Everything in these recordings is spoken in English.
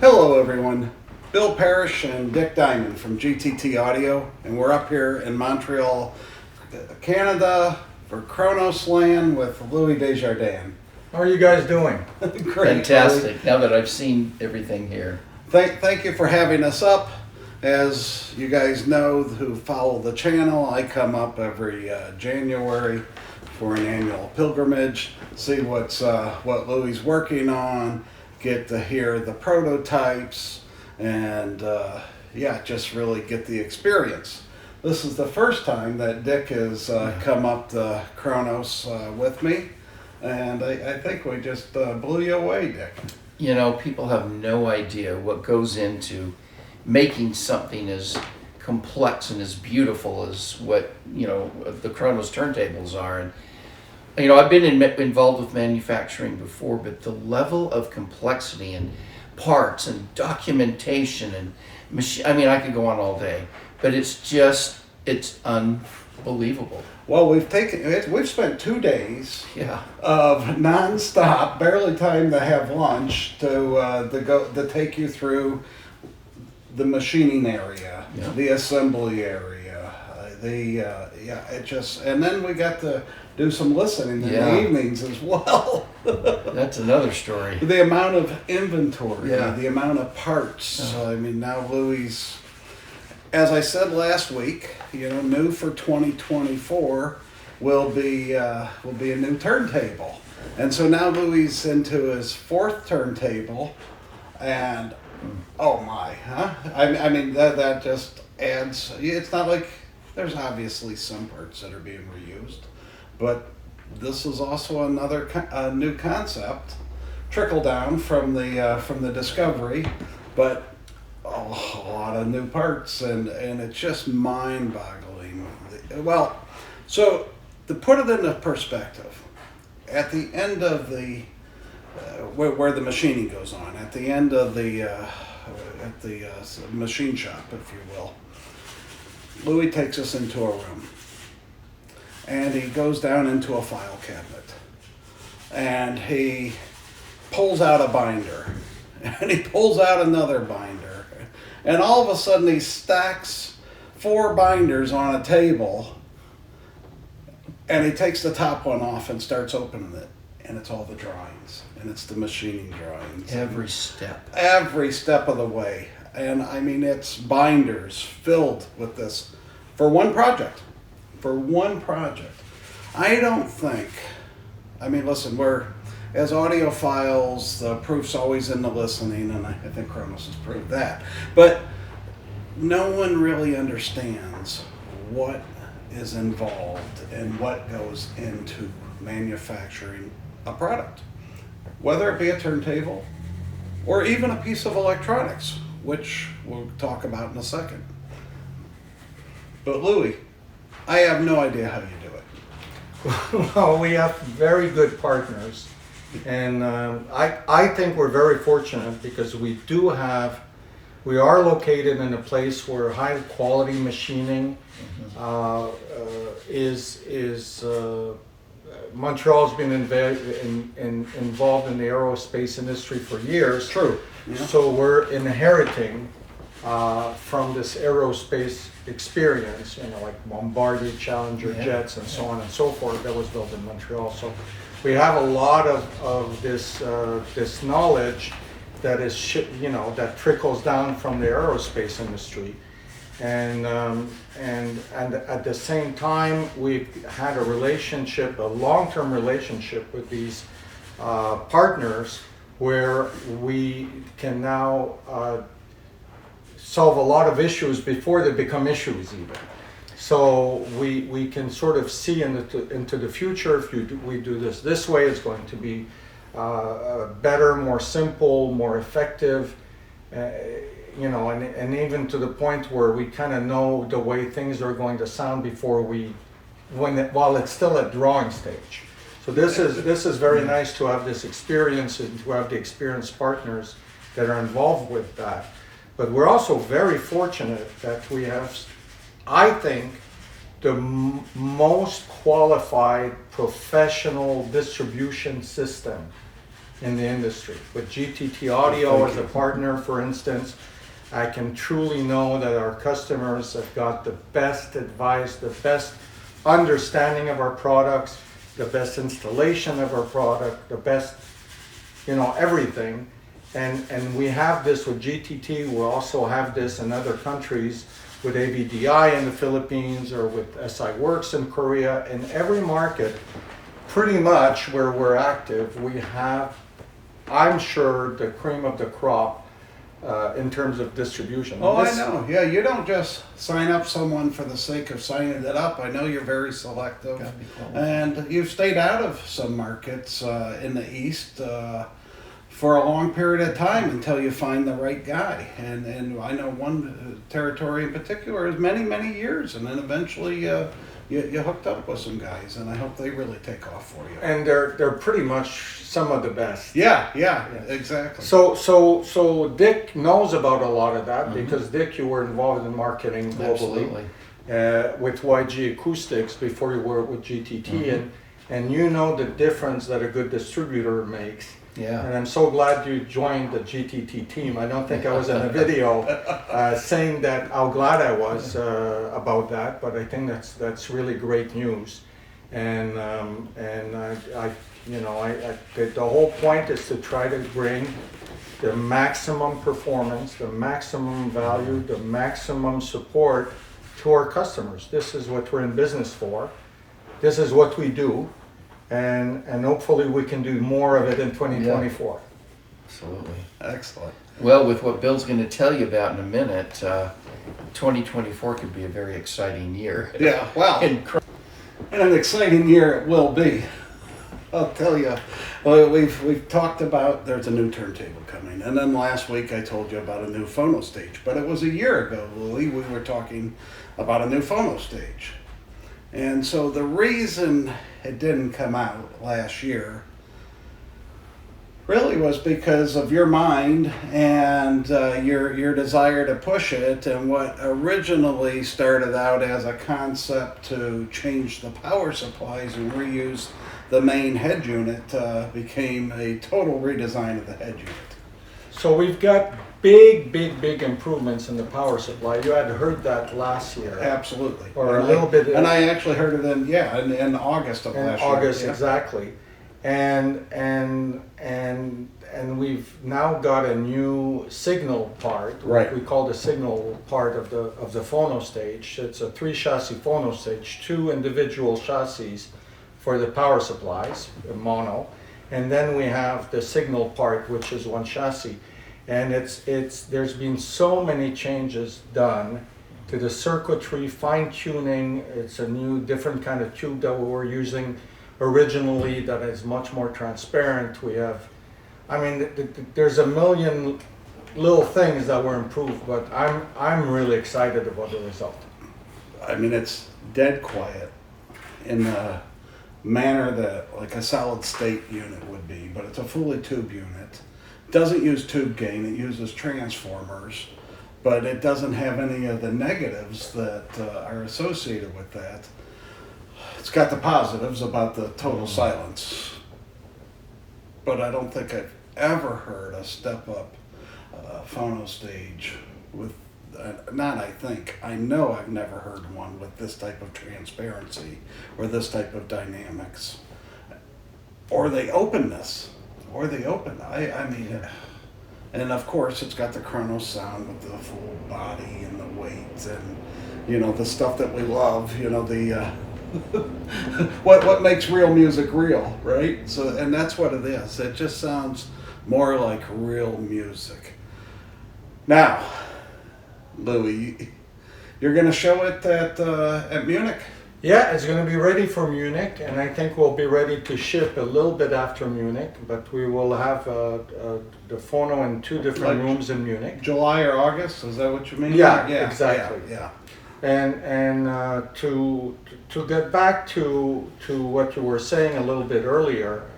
Hello everyone, Bill Parish and Dick Diamond from GTT Audio, and we're up here in Montreal, Canada for Kronos Land with Louis Desjardins. How are you guys doing? Great. Fantastic, Louis. now that I've seen everything here. Thank you for having us up. As you guys know who follow the channel, I come up every January for an annual pilgrimage, see what Louis is working on, get to hear the prototypes, and just really get the experience. This is the first time that Dick has come up to Kronos with me, and I think we just blew you away, Dick. You know, people have no idea what goes into making something as complex and as beautiful as what, the Kronos turntables are. And, I've been involved with manufacturing before, but the level of complexity and parts and documentation and machine, I could go on all day, but it's unbelievable. Well, we've spent 2 days Yeah. of non-stop, barely time to have lunch, to take you through the machining area, Yeah. the assembly area, and then we got to do some listening in Yeah. the evenings as well. That's another story. The amount of inventory, Yeah. the amount of parts. Yeah. Now Louis, as I said last week, new for 2024 will be a new turntable, and so now Louis is into his 4th turntable, and oh my, huh? That just adds. It's not like there's obviously some parts that are being reused, but this is also another new concept, trickle down from the discovery, but a lot of new parts, and it's just mind-boggling. Well, so to put it into perspective, at the end of the where the machining goes on, at the end of the machine shop, if you will, Louis takes us into a room, and he goes down into a file cabinet, and he pulls out a binder, and he pulls out another binder, and all of a sudden he stacks 4 binders on a table, and he takes the top one off and starts opening it, and it's all the drawings, and it's the machining drawings. Every step. Every step of the way. And it's binders filled with this for one project. For one project. I don't think, listen, as audiophiles, the proof's always in the listening, and I think Kronos has proved that. But no one really understands what is involved and what goes into manufacturing a product, whether it be a turntable or even a piece of electronics, which we'll talk about in a second. But Louis, I have no idea how you do it. Well, we have very good partners, and I think we're very fortunate because we are located in a place where high quality machining is Montreal's been involved in the aerospace industry for years. True. Yeah. So we're inheriting from this aerospace experience, like Bombardier, Challenger jets, and so on and so forth, that was built in Montreal. So we have a lot of this knowledge that is that trickles down from the aerospace industry. And at the same time, we've had a long-term relationship with these partners where we can now solve a lot of issues before they become issues even. So we can sort of see into the future. If we do this way, it's going to be better, more simple, more effective. And even to the point where we kind of know the way things are going to sound while it's still at drawing stage. So this is very nice to have this experience and to have the experienced partners that are involved with that. But we're also very fortunate that we have, I think, the most qualified professional distribution system in the industry. With GTT Audio as a partner, for instance, I can truly know that our customers have got the best advice, the best understanding of our products, the best installation of our product, the best, everything. And we have this with GTT. We also have this in other countries with ABDI in the Philippines or with SI Works in Korea. In every market, pretty much where we're active, we have, I'm sure, the cream of the crop in terms of distribution. Oh, I know. Yeah, you don't just sign up someone for the sake of signing it up. I know you're very selective. Gotta be close. And you've stayed out of some markets in the East for a long period of time until you find the right guy. And I know one territory in particular is many, many years. And then eventually you hooked up with some guys. And I hope they really take off for you. And they're pretty much some of the best. Yeah, exactly. So Dick knows about a lot of that because Dick, you were involved in marketing globally. Absolutely. With YG Acoustics before you were with GTT, and you know the difference that a good distributor makes. Yeah. And I'm so glad you joined the GTT team. I don't think I was in a video saying that how glad I was about that, but I think that's really great news. And the whole point is to try to bring the maximum performance, the maximum value, the maximum support to our customers. This is what we're in business for. This is what we do. And hopefully we can do more of it in 2024. Absolutely. Excellent. Well, with what Bill's going to tell you about in a minute, 2024 could be a very exciting year. Yeah, well, and an exciting year it will be. I'll tell you. Well, we've talked about there's a new turntable coming, and then last week I told you about a new phono stage. But it was a year ago, Louis, we were talking about a new phono stage. And so the reason it didn't come out last year really was because of your mind and your desire to push it, and what originally started out as a concept to change the power supplies and reuse the main head unit became a total redesign of the head unit. So we've got big improvements in the power supply. You had heard that last year. Absolutely. Or a little bit. And I actually heard it in August of last year. In August, exactly. And we've now got a new signal part. Right. We call the signal part of the phono stage. It's a 3 chassis phono stage, 2 individual chassis for the power supplies, mono. And then we have the signal part, which is 1 chassis. And there's been so many changes done to the circuitry, fine tuning. It's a new, different kind of tube that we were using originally that is much more transparent. We have, there's a million little things that were improved, but I'm really excited about the result. It's dead quiet in the manner that like a solid state unit would be, but it's a fully tube unit. Doesn't use tube gain, it uses transformers, but it doesn't have any of the negatives that are associated with that. It's got the positives about the total silence, but I don't think I've ever heard a step up phono stage with, I know I've never heard one with this type of transparency or this type of dynamics or the openness. And of course it's got the Kronos sound with the full body and the weight and, the stuff that we love, the, what makes real music real, right? So, and that's what it is. It just sounds more like real music. Now, Louis, you're going to show it at Munich? Yeah, it's going to be ready for Munich, and I think we'll be ready to ship a little bit after Munich, but we will have the phono in 2 different rooms in Munich. July or August, is that what you mean? Yeah, exactly. Yeah. And to get back to what you were saying a little bit earlier,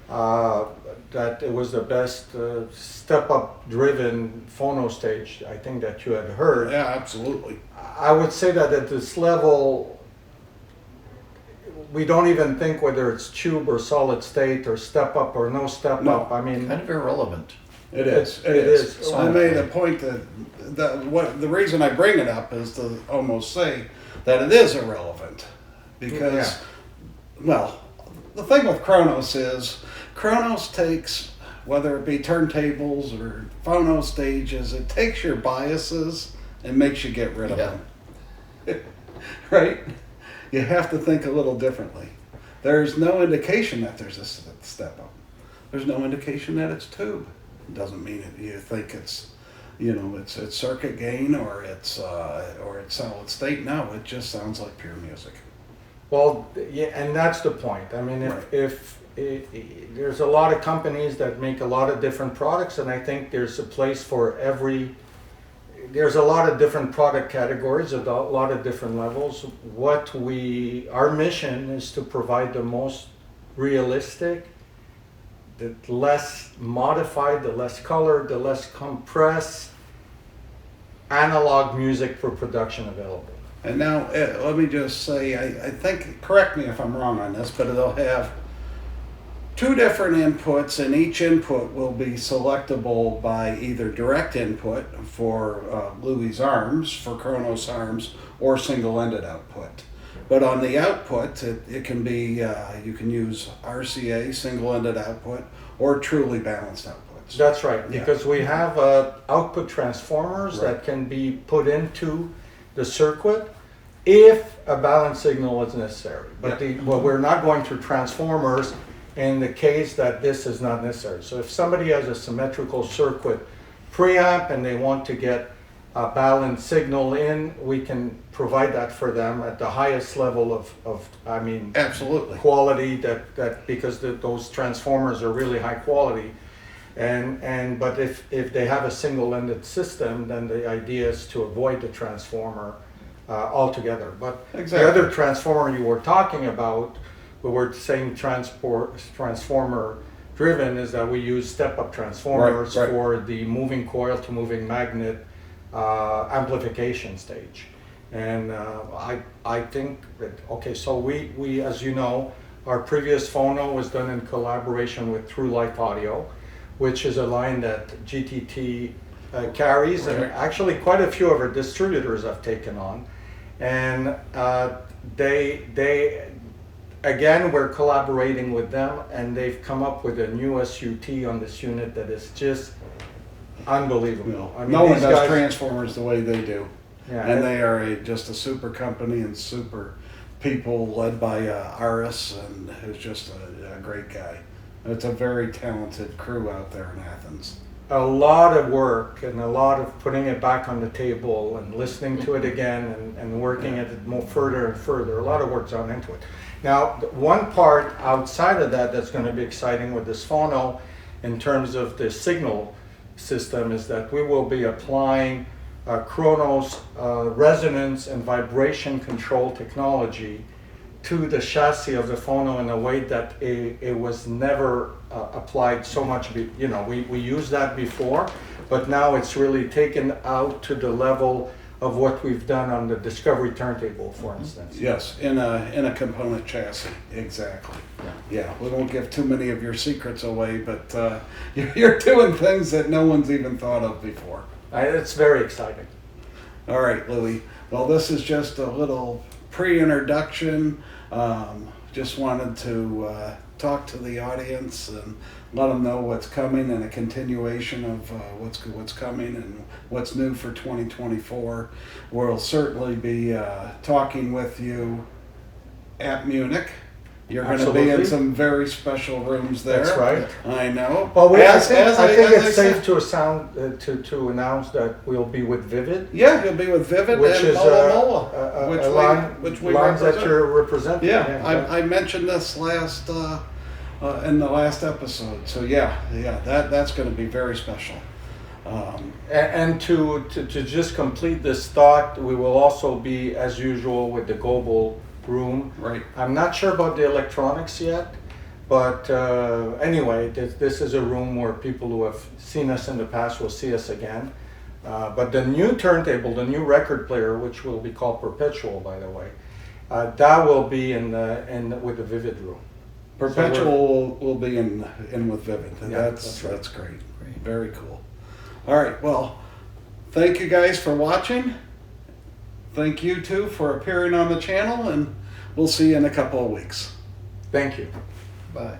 that it was the best step-up driven phono stage I think that you had heard. Yeah, absolutely. I would say that at this level, we don't even think whether it's tube or solid state or step up or no step No. up. I mean, Kind of irrelevant. It is. It is. So I made a point that the reason I bring it up is to almost say that it is irrelevant because, well, the thing with Kronos is Kronos takes, whether it be turntables or phono stages, it takes your biases and makes you get rid of them. Right? You have to think a little differently. There's no indication that there's a step up. There's no indication that it's tube. It doesn't mean it, you think it's, it's circuit gain or it's solid state. No, it just sounds like pure music. well, yeah, and that's the point. I mean, Right. if there's a lot of companies that make a lot of different products, and I think there's a place for every. There's a lot of different product categories, a lot of different levels. Our mission is to provide the most realistic, the less modified, the less colored, the less compressed analog music for production available. And now, let me just say, I think, correct me if I'm wrong on this, but it'll have two different inputs, and each input will be selectable by either direct input for Louis arms, for Kronos arms, or single-ended output. But on the output, it can be, you can use RCA, single-ended output, or truly balanced outputs. That's right, Yeah. because we have output transformers Right. that can be put into the circuit if a balance signal is necessary. But we're not going through transformers in the case that this is not necessary. So if somebody has a symmetrical circuit preamp and they want to get a balanced signal in, we can provide that for them at the highest level of Absolutely. quality that because those transformers are really high quality. But if they have a single-ended system, then the idea is to avoid the transformer altogether. But Exactly. the other transformer you were talking about, we were saying transformer driven, is that we use step-up transformers Right. for the moving coil to moving magnet amplification stage. And I think that, okay, so we, as you know, our previous phono was done in collaboration with True Life Audio, which is a line that GTT carries, and Right. actually quite a few of our distributors have taken on. And they again, we're collaborating with them, and they've come up with a new SUT on this unit that is just unbelievable. I mean, No one these does guys- transformers the way they do. Yeah, And they are just a super company and super people led by Aris, and who's just a great guy. It's a very talented crew out there in Athens. a lot of work and a lot of putting it back on the table and listening to it again and working at it more further and further. A lot of work's gone into it. Now, one part outside of that that's going to be exciting with this phono in terms of the signal system is that we will be applying Kronos resonance and vibration control technology to the chassis of the phono in a way that it was never applied so much. We used that before, but now it's really taken out to the level of what we've done on the Discovery turntable, for instance. Yes, in a component chassis, exactly. Yeah, we won't give too many of your secrets away, but you're doing things that no one's even thought of before. It's very exciting. All right, Louis. Well, this is just a little pre-introduction. Just wanted to talk to the audience and let them know what's coming and a continuation of what's coming and what's new for 2024. We'll certainly be talking with you at Munich. You're going to be in Absolutely. some very special rooms there. That's right. I know. Well, I think as it's I safe to announce that we'll be with Vivid, Yeah, you'll be with Vivid which and is Mola Mola, which we lines that represent. you're representing. Yeah, I mentioned this last in the last episode. So that's going to be very special. And to just complete this thought, we will also be, as usual, with the global room. Right. I'm not sure about the electronics yet, but anyway, this is a room where people who have seen us in the past will see us again. But the new turntable, the new record player, which will be called Perpetual, by the way, That will be in with the Vivid room. Perpetual will be in with Vivid. Yeah, That's that's great. Great. Very cool. All right. Well, thank you guys for watching. Thank you too for appearing on the channel, and we'll see you in a couple of weeks. Thank you. Bye.